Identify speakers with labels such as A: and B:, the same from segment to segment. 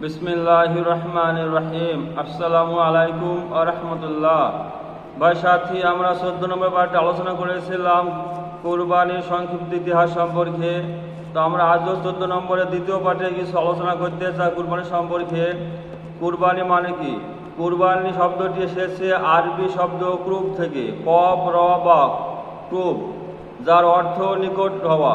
A: बिस्मिल्लाहिर रहमानिर रहीम। আসসালামু আলাইকুম ওয়া রাহমাতুল্লাহ। ভাই সাথী, আমরা 14 নম্বর পার্টে আলোচনা করেছিলাম কুরবানির সংক্ষিপ্ত ইতিহাস সম্পর্কে। তো আমরা আজও 14 নম্বরের দ্বিতীয় পার্টে কিছু আলোচনা করতে চাই কুরবানি সম্পর্কে। কুরবানি মানে কি? কুরবানি শব্দটি এসেছে আরবি শব্দ ক্রুব থেকে, কফ র বা ক্রুব, যার অর্থ নিকট হওয়া,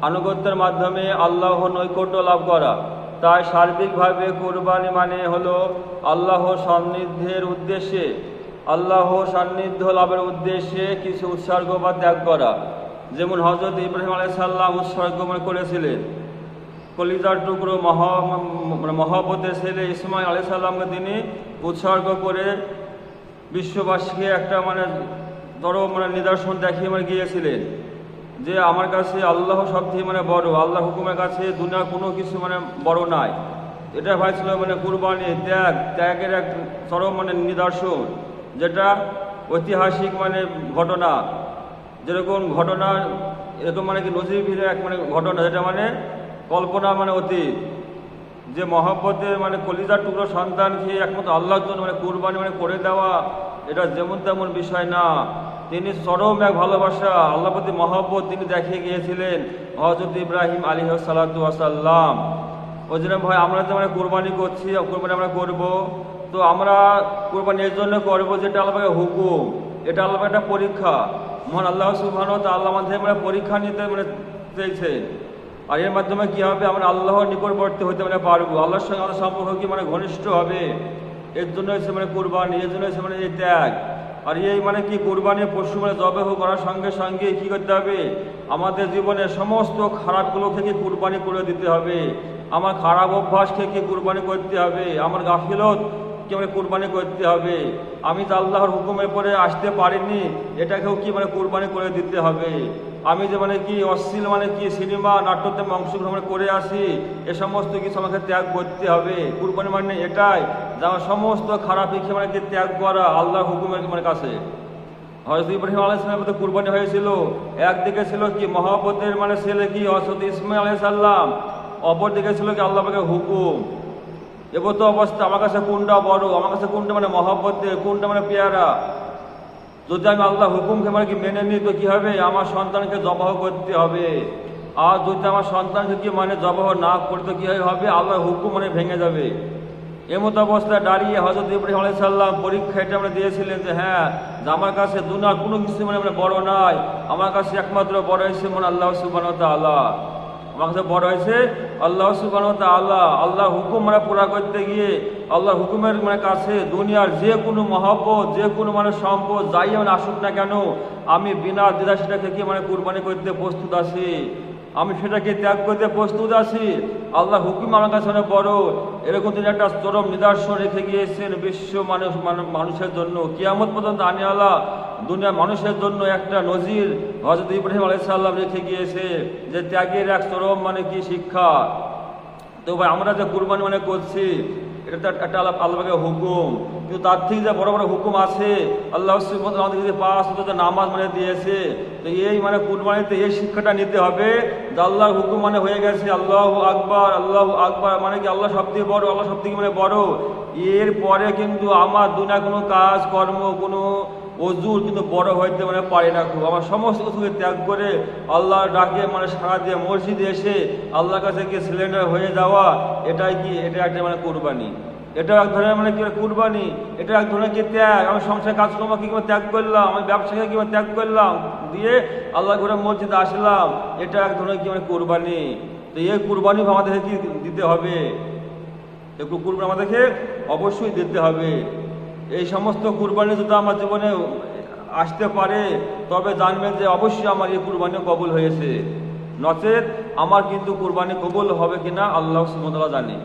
A: আনুগত্যের মাধ্যমে আল্লাহর নৈকট্য লাভ করা। তাই সার্বিকভাবে কুরবানি মানে হলো আল্লাহর সান্নিধ্য লাভের উদ্দেশ্যে কিছু উৎসর্গ বা ত্যাগ করা। যেমন হযরত ইব্রাহিম আলাইহিস সালাম উৎসর্গ করেছিলেন। কলিজার টুকরো মহব্বতের ছেলে ইসমাঈল আলাইহিস সালামকে তিনি উৎসর্গ করে বিশ্ববাসীকে একটা বড় নিদর্শন দেখিয়ে গিয়েছিলেন যে আমার কাছে আল্লাহ সবথেকে বড়, আল্লাহর হুকুমের কাছে দুনিয়ার কোনো কিছু বড় নাই। এটা হয়েছিল কুরবানি, ত্যাগের এক চরম নিদর্শন, যেটা ঐতিহাসিক ঘটনা। যেরকম ঘটনা এরকম কি নজিরবিহীন এক ঘটনা, যেটা কল্পনা অতীত। যে মহব্বতের কলিজার টুকরো সন্তানকে একমাত্র আল্লাহর জন্য কুরবানি করে দেওয়া, এটা যেমন তেমন বিষয় না। তিনি চরম এক ভালোবাসা, আল্লাহর প্রতি মহব্বত তিনি দেখিয়ে গিয়েছিলেন হযরত ইব্রাহিম আলাইহিস সালাতু ওয়াস সালাম। ওই জন্য ভাই আমরা যে কুরবানি করছি, কুরবানি আমরা করব, তো আমরা কুরবানি এর জন্য করবো যেটা আল্লাহর হুকুম, এটা আল্লাহর একটা পরীক্ষা। মহান আল্লাহ সুবহানাহু ওয়া তাআলা আমাদের পরীক্ষা নিতে চেয়েছে। আর এর মাধ্যমে কি হবে? আমরা আল্লাহর নিকটবর্তী হতে পারবো, আল্লাহর সঙ্গে আমাদের সম্পর্ক কি ঘনিষ্ঠ হবে। এর জন্য হচ্ছে কুরবানি, এর জন্য হচ্ছে এই ত্যাগ। আর এই কি কুরবানি পশু জবাহ করার সঙ্গে সঙ্গে কি করতে হবে? আমাদের জীবনের সমস্ত খারাপগুলোকে কি কুরবানি করে দিতে হবে। আমার খারাপ অভ্যাসকে কি কুরবানি করতে হবে, আমার গাফিলত কি কুরবানি করতে হবে। আমি যে আল্লাহর হুকুমের পরে আসতে পারিনি, এটাকেও কি কুরবানি করে দিতে হবে। আমি যে কি অশ্লীল কি সিনেমা নাট্যতে অংশগ্রহণ করে আসি, এ সমস্ত কিছু আমাকে ত্যাগ করতে হবে। কুরবানি এটাই যে আমার সমস্ত খারাপ ইচ্ছে ত্যাগ করা আল্লাহর হুকুমের কাছে। হযরত ইব্রাহিম আলাইহিস সালামের তো কুরবানি হয়েছিল, একদিকে ছিল কি মহব্বতের ছেলে কি হযরত ইসমাঈল আলাইহিস সালাম, অপর দিকে ছিল কি আল্লাহ পাকের হুকুম। এবার তো অবস্থা আমার কাছে কোনটা বড়, আমার কাছে কোনটা মহব্বতের, কোনটা পেয়ারা। যদি আমি আল্লাহ হুকুমকে কি মেনে নিই, তো কি হবে? আমার সন্তানকে জবাহ করতে হবে। আর যদি আমার সন্তানকে কি জবাহ না করতে কি হবে? আল্লাহর হুকুম ভেঙে যাবে। এমতো অবস্থায় দাঁড়িয়ে হযরত ইব্রাহিম আলাইহিস সালাম পরীক্ষা এটা দিয়েছিলেন যে হ্যাঁ, যে আমার কাছে দুনিয়ার কোনো কিছু বড় নাই, আমার কাছে একমাত্র বড় হয়েছে আল্লাহ সুবহানাহু ওয়া তাআলা। আমার কাছে বড় হয়েছে আল্লাহ সুবহানাহু ওয়া তাআলা। আল্লাহ হুকুম পুরা করতে গিয়ে আল্লাহ হুকুমের কাছে দুনিয়ার যে কোনো মহব্বত, যে কোনো সম্পদ যাই আসুক না কেন, আমি বিনা দ্বিধা সেটাকে কি কুরবানি করতে প্রস্তুত আছি, আমি সেটাকে ত্যাগ করতে প্রস্তুত আছি। আল্লাহ হুকুম আমার কাছে বড়। এরকম তিনি একটা চরম নিদর্শন রেখে গিয়েছেন বিশ্ব মানুষের জন্য। কিয়ামত পর্যন্ত আল্লাহ দুনিয়ার মানুষের জন্য একটা নজির হযরত ইব্রাহিম আলাইহিস সালাম রেখে গিয়েছে, যে ত্যাগের এক চরম কি শিক্ষা। তো ভাই আমরা যে কুরবানি করছি, এটা তো একটা আল্লাহর হুকুম, কিন্তু তার থেকে যে বড় বড় হুকুম আছে। আল্লাহ সুবহানাহু ওয়া তাআলা আমাদেরকে 5 ওয়াক্ত নামাজ দিয়েছে। তো এই কুরবানিতে এই শিক্ষাটা নিতে হবে যে আল্লাহর হুকুম হয়ে গেছে আল্লাহু আকবার, আল্লাহু আকবার কি আল্লাহ সবথেকে বড়, আল্লাহ সবথেকে বড়। এর পরে কিন্তু আমার দুনিয়া কোনো কাজ কর্ম, কোনো অজুর কিন্তু বড় হইতে পারে না। খুব আমার সমস্ত কিছুকে ত্যাগ করে আল্লাহর ডাকে সাড়া দিয়ে মসজিদে এসে আল্লাহর কাছে গিয়ে সিলিন্ডার হয়ে যাওয়া, এটাই কি? এটা একটা কুরবানি। এটা এক ধরনের কি কুরবানি, এটা এক ধরনের কি ত্যাগ। আমি সংসার কাজকর্ম কি ত্যাগ করলাম, আমি ব্যবসাকে কি ত্যাগ করলাম, দিয়ে আল্লাহ ঘরে মসজিদে আসলাম, এটা এক ধরনের কি কুরবানি। তো এই কুরবানি আমাদেরকে কি দিতে হবে? একটু কুরবানি আমাদেরকে অবশ্যই দিতে হবে। এই সমস্ত কুরবানি যদি আমার জীবনে আসতে পারে, তবে জানবেন যে অবশ্যই আমার এই কুরবানি কবুল হয়েছে। নচেত আমার কিন্তু কুরবানি কবুল হবে কিনা আল্লাহ সুবহানাহু ওয়া তাআলা জানে।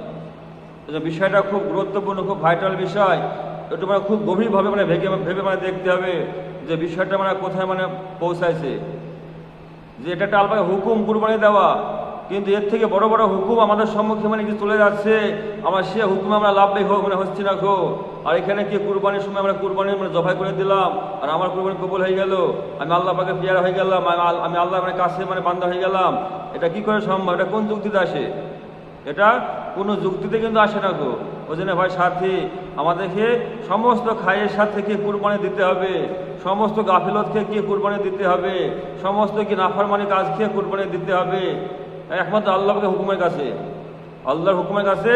A: বিষয়টা খুব গুরুত্বপূর্ণ, খুব ভাইটাল বিষয়। একটু খুব গভীরভাবে ভেবে দেখতে হবে যে বিষয়টা কোথায় পৌঁছাইছে। যে এটা একটা আল্লাহর হুকুম কুরবানি দেওয়া, কিন্তু এর থেকে বড় বড় হুকুম আমাদের সম্মুখে কি চলে যাচ্ছে। আমার সে হুকুমে আমরা লাভবাহী হচ্ছি না গো। আর এখানে কি কুরবানির সময় আমরা কুরবানি জবাই করে দিলাম, আর আমার কুরবানি কবুল হয়ে গেল, আমি আল্লাহ পাকে পেয়ারা হয়ে গেলাম, আমি আল্লাহ কাছে বান্দা হয়ে গেলাম। এটা কি করে সম্ভব? এটা কোন যুক্তিতে আসে? এটা কোনো যুক্তিতে কিন্তু আসে না গো। ওই জন্য ভাই সাথী, আমাদেরকে সমস্ত খায়ের সাথে কি কুরবানি দিতে হবে, সমস্ত গাফিলত খেয়ে কি কুরবানি দিতে হবে, সমস্ত কি নাফরমানি কাজ খেয়ে কুরবানি দিতে হবে একমাত্র আল্লাহকে হুকুমের কাছে। আল্লাহর হুকুমের কাছে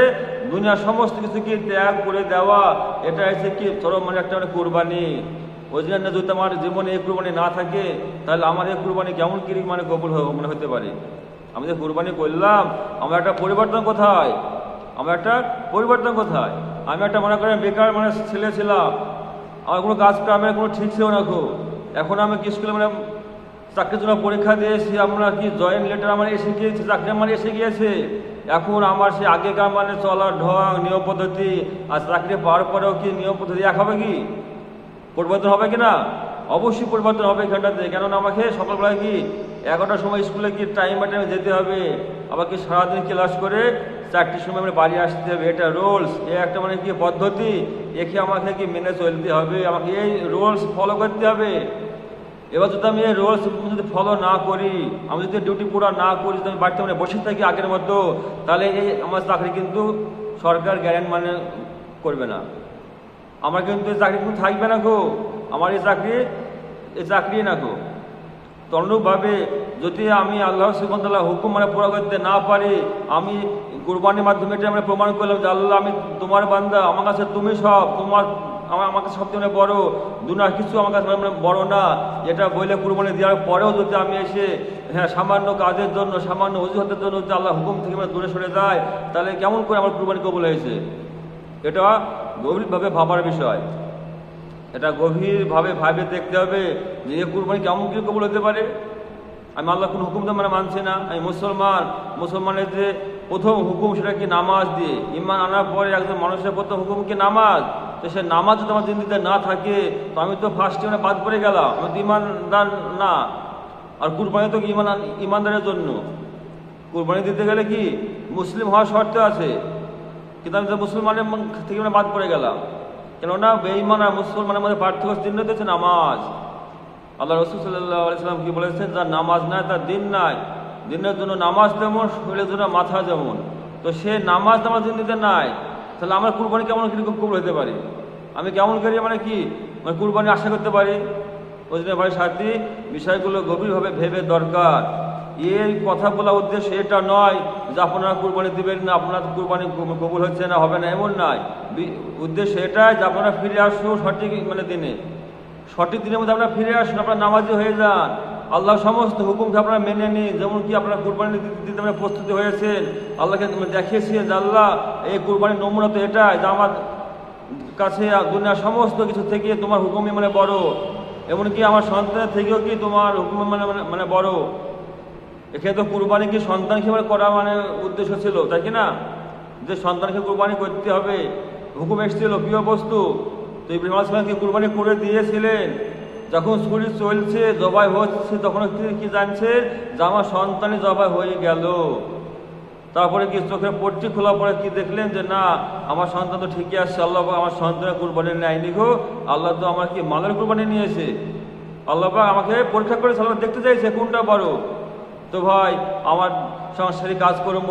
A: দুনিয়ার সমস্ত কিছু কি ত্যাগ করে দেওয়া, এটা হচ্ছে কি চরম মানে একটা মানে কুরবানি। ওই জন্য যদি আমার জীবনে এই কুরবানি না থাকে, তাহলে আমার এই কুরবানি কেমন কি মানে কবুল মানে হতে পারে। আমি যে কুরবানি করলাম, আমার একটা পরিবর্তন কোথায়, আমার একটা পরিবর্তন কোথায়? আমি একটা মনে করেন বেকার মানে ছেলে ছিলাম, আমার কোনো কাজ কামের কোনো ঠিক ছিল না গো। এখন আমি কি স্কুলে মানে চাকরির জন্য পরীক্ষা দিয়েছি, আমরা কি জয়েন্ট লেটার আমার এসে গিয়েছে, চাকরি আমার এসে গিয়েছে। এখন আমার সে আগেকার মানে চলার ঢং নিয়ম পদ্ধতি আর চাকরি পাওয়ার পরেও কি নিয়ম পদ্ধতি এক হবে কি? পরিবর্তন হবে কি না? অবশ্যই পরিবর্তন হবে এখানটাতে। কেননা আমাকে সকালবেলায় কি 11টার সময় স্কুলে কি টাইম বাই টাইমে যেতে হবে, আবার কি সারাদিন ক্লাস করে 4টের সময় মানে বাড়ি আসতে হবে। এটা রুলস, এ একটা মানে কি পদ্ধতি, একে আমাকে কি মেনে চলতে হবে, আমাকে এই রুলস ফলো করতে হবে। এবার যদি আমি এই রুলস যদি ফলো না করি, আমি যদি ডিউটি পুরো না করি, যদি আমি বাড়িতে মানে বসে থাকি আগের মতো, তাহলে এই আমার চাকরি কিন্তু সরকার গ্যারেন্টি মানে করবে না। আমার কিন্তু এই চাকরি কিন্তু থাকবে না গো, আমার এই চাকরি না গো। তন্ডুভাবে যদি আমি আল্লাহ সুবহানাহু হুকুম মানে পুরো করতে না পারি, আমি কুরবানির মাধ্যমে এটা আমরা প্রমাণ করলাম যে আল্লাহ আমি তোমার বান্দা, আমার কাছে তুমি সব, আমার কাছে সবচেয়ে বড়, দুনিয়ার কিছু আমার কাছে মানে বড় না। এটা বলে কুরবানি দেওয়ার পরেও যদি আমি এসে সামান্য কাজের জন্য, সামান্য অজুহাতের জন্য যদি আল্লাহ হুকুম থেকে মানে দূরে সরে যায়, তাহলে কেমন করে আমার কুরবানি কবুল হয়েছে? এটা গভীরভাবে ভাবার বিষয়। এটা গভীরভাবে ভাবে দেখতে হবে যে এই কুরবানি কেমন কি কবুল হতে পারে। আমি আল্লাহ কোনো হুকুম তো মানে মানছি না, আমি মুসলমানের যে প্রথম হুকুম সেটা কি নামাজ দিয়ে। ইমান আনার পরে একজন মানুষের প্রথম হুকুম কি নামাজ। তো সে নামাজ যদি আমার জিন্দিতে না থাকে, তো আমি তো ফার্স্টে মানে বাদ পড়ে গেলাম, আমি তো ইমানদার না। আর কুরবানি তো ইমানদারের জন্য। কুরবানি দিতে গেলে কি মুসলিম হওয়ার শর্ত আছে, কিন্তু আমি তো মুসলমানের থেকে মানে বাদ পড়ে গেলাম। কেননা বেঈমান আর মুসলমানের মধ্যে পার্থক্য চিহ্ন দিয়েছে নামাজ। আল্লাহ রাসূল সাল্লাল্লাহু আলাইহি ওয়াসাল্লাম কি বলেছেন, যার নামাজ নাই তার দিন নাই। দিনের জন্য নামাজ যেমন, শরীরের জন্য মাথা যেমন। তো সে নামাজ আমার জিন্দিতে নাই, তাহলে আমার কুরবানি কেমন কিরকম কবুল হতে পারে? আমি কেমন করে মানে কি মানে কুরবানি আশা করতে পারি? ওই জন্য ভাই সাথী, বিষয়গুলো গভীরভাবে ভেবে দরকার। এই কথা বলা উদ্দেশ্য এটা নয় যে আপনারা কুরবানি দিবেন না, আপনার কুরবানি কবুল হচ্ছে না, হবে না, এমন নয়। উদ্দেশ্য এটাই যে আপনারা ফিরে আসুন সঠিক মানে দিনের মধ্যে আপনারা ফিরে আসুন, আপনারা নামাজি হয়ে যান, আল্লাহ সমস্ত হুকুমকে আপনারা মেনে নিন। যেমন কি আপনারা কুরবানি দিতে মানে প্রস্তুতি হয়েছেন, আল্লাহকে দেখিয়েছেন যে আল্লাহ এই কুরবানির নমুনা তো এটাই যে আমার কাছে দুনিয়ার সমস্ত কিছু থেকে তোমার হুকুমই মানে বড়, এমনকি আমার সন্তানের থেকেও কি তোমার হুকুম মানে বড়। এখানে তো কুরবানি কি সন্তানকে মানে করা মানে উদ্দেশ্য ছিল, তাই কি না? যে সন্তানকে কুরবানি করতে হবে, হুকুম এসেছিল প্রিয় বস্তু। তো ইব্রাহিম আলাইহিস সালামকে কুরবানি করে দিয়েছিলেন। যখন ছুরি চলছে, জবাই হচ্ছে, তখন কি জানছেন যে আমার সন্তানই জবাই হয়ে গেল। তারপরে কি চোখের পট্টি খোলা পরে কি দেখলেন যে না, আমার সন্তান তো ঠিকই আসছে, আল্লাহ আমার সন্তানের কুরবানি নেয়নি গো, আল্লাহ তো আমার কি মালের কুরবানি নিয়েছে। আল্লাহ আমাকে পরীক্ষা করে আল্লাহ দেখতে চাইছে কোনটা বড়। তো ভাই, আমার সাংসারিক কাজকর্ম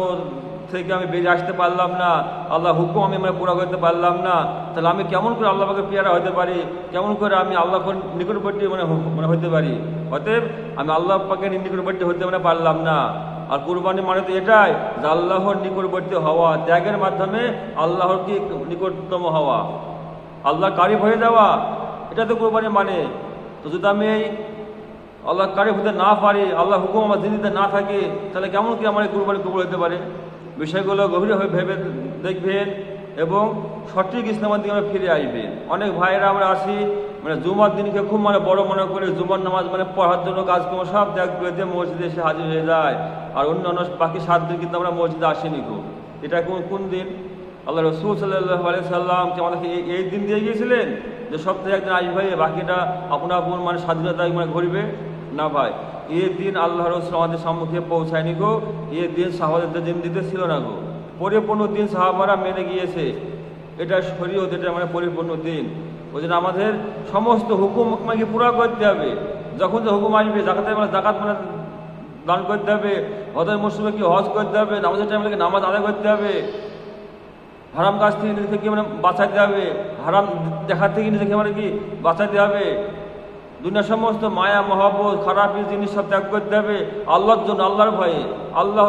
A: থেকে আমি বেরিয়ে আসতে পারলাম না, আল্লাহ হুকুম আমি মানে পুরা করতে পারলাম না, তাহলে আমি কেমন করে আল্লাহ পাকে পেয়ারা হতে পারি, কেমন করে আমি আল্লাহ নিকটবর্তী মানে হতে পারি? অতএব আমি আল্লাহ পাকে নিকটবর্তী হতে মানে পারলাম না। আর কুরবানি মানে তো এটাই যে আল্লাহর নিকটবর্তী হওয়া, ত্যাগের মাধ্যমে আল্লাহর কি নিকটতম হওয়া, আল্লাহ কারিব হয়ে যাওয়া, এটা তো কুরবানি মানে। তো যদি আমি এই আল্লাহ কারিব হতে না পারি, আল্লাহ হুকুম আমার জিন্দিতে না থাকে, তাহলে কেমন কি আমার এই কুরবানি কবুল হতে পারে? বিষয়গুলো গভীরভাবে ভেবে দেখবেন এবং সঠিক ইসলামের দিকে আমরা ফিরে আসবেন। অনেক ভাইয়েরা আমরা আসি মানে জুমার দিনকে খুব মানে বড় মনে করে জুমার নামাজ মানে পড়ার জন্য কাজকর্ম সব ত্যাগ করে দিয়ে মসজিদে এসে হাজির হয়ে যায়। আর অন্য বাকি 7 দিন কিন্তু আমরা মসজিদে আসিনি গো। এটা কোন দিন? আল্লাহ রাসূল সাল্লাল্লাহু আলাইহি সাল্লাম কি আমাদেরকে এই দিন দিয়ে গিয়েছিলেন যে সপ্তাহে একদিন আসবে, বাকিটা আপনা আপন মানে স্বাধীনতায় মানে ঘুরবে? না ভাই, এই দিন আল্লাহ রাসূল আমাদের সম্মুখে পৌঁছায়নি গো। এই দিন সাহাবাদের দিন দিতে ছিল না গো। পরিপূর্ণ দিন সাহাবারা মেনে গিয়েছে, এটা শরীয়ত, এটা মানে পরিপূর্ণ দিন। ওই জন্য আমাদের সমস্ত হুকুম আমাকে পুরা করতে হবে। যখন যে হুকুম আসবে, জাকাতের মানে জাকাত মানে দান করতে হবে, হজের মৌসুমে কি হজ করতে হবে, নামাজের টাইমে নামাজ আদায় করতে হবে, হারাম কাজ থেকে নিজেকে মানে বাঁচাতে হবে, হারাম দেখার থেকে নিজেকে মানে কি বাঁচাতে হবে। দুনিয়ার সমস্ত মায়া মহব্বত খারাপ জিনিস সব ত্যাগ করতে হবে আল্লাহর জন্য, আল্লাহর ভয়ে, আল্লাহ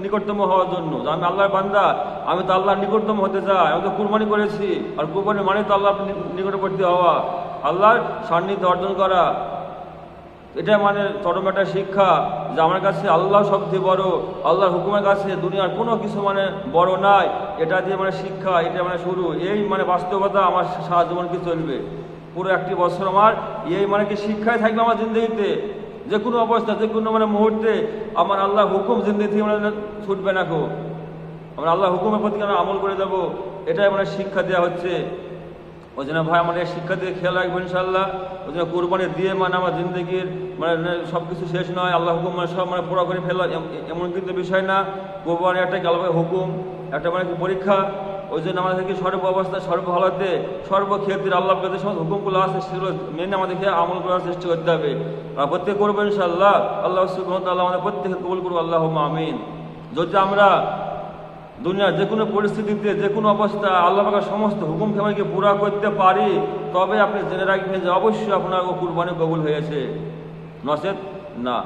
A: নিকটতম হওয়ার জন্য। আমি আল্লাহর বান্দা, আমি তো আল্লাহর নিকটতম হতে চাই, আমি তো কুরবানি করেছি, আর কুরবানি মানে তো আল্লাহর নিকটবর্তী হওয়া, আল্লাহর সান্নিধ্য অর্জন করা। এটা মানে চরম একটা শিক্ষা যে আমার কাছে আল্লাহ সবচেয়ে বড়, আল্লাহর হুকুমের কাছে দুনিয়ার কোনো কিছু মানে বড় নাই। এটা দিয়ে মানে শিক্ষা, এটা মানে শুরু, এই মানে বাস্তবতা আমার সারা জীবন কি চলবে। পুরো একটি বছর আমার এই মানে কি শিক্ষায় থাকবে আমার জিন্দগিতে। যে কোনো অবস্থা, যে কোনো মানে মুহূর্তে আমার আল্লাহ হুকুম জিন্দগি থেকে মানে ছুটবে না গো, আমরা আল্লাহ হুকুমের প্রতি আমরা আমল করে দেবো, এটাই মানে শিক্ষা দেওয়া হচ্ছে। ওই জন্য ভাই আমাদের শিক্ষা দিয়ে খেয়াল রাখবো ইনশাল্লাহ। ওই জন্য কোরবানি দিয়ে মানে আমার জিন্দগির মানে সব কিছু শেষ নয়, আল্লাহ হুকুম মানে সব মানে পুরো করে ফেলা এমন কিন্তু বিষয় না। কোরবানি একটা আলাদা হুকুম, একটা মানে পরীক্ষা। ওই জন্য আমাদেরকে সর্ব অবস্থায়, সর্ব হালাতে, সর্বক্ষেত্রে আল্লাহর কাছে সমস্ত হুকুমগুলো আছে সেগুলো মেনে আমাদেরকে আমল করার চেষ্টা করতে হবে। আর প্রত্যেক করবো ইনশাল্লাহ। আল্লাহ সুবহানাহু ওয়া তাআলা আমাদের প্রত্যেকে কবুল করবো, আল্লাহুম্মা আমিন। যদি আমরা দুনিয়ার যে কোনো পরিস্থিতিতে, যে কোনো অবস্থা আল্লাহ পাকের সমস্ত হুকুমকে আমাকে পুরা করতে পারি, তবে আপনি জেনে রাখবেন যে অবশ্যই আপনার ও কুরবানি কবুল হয়েছে, নচেত না।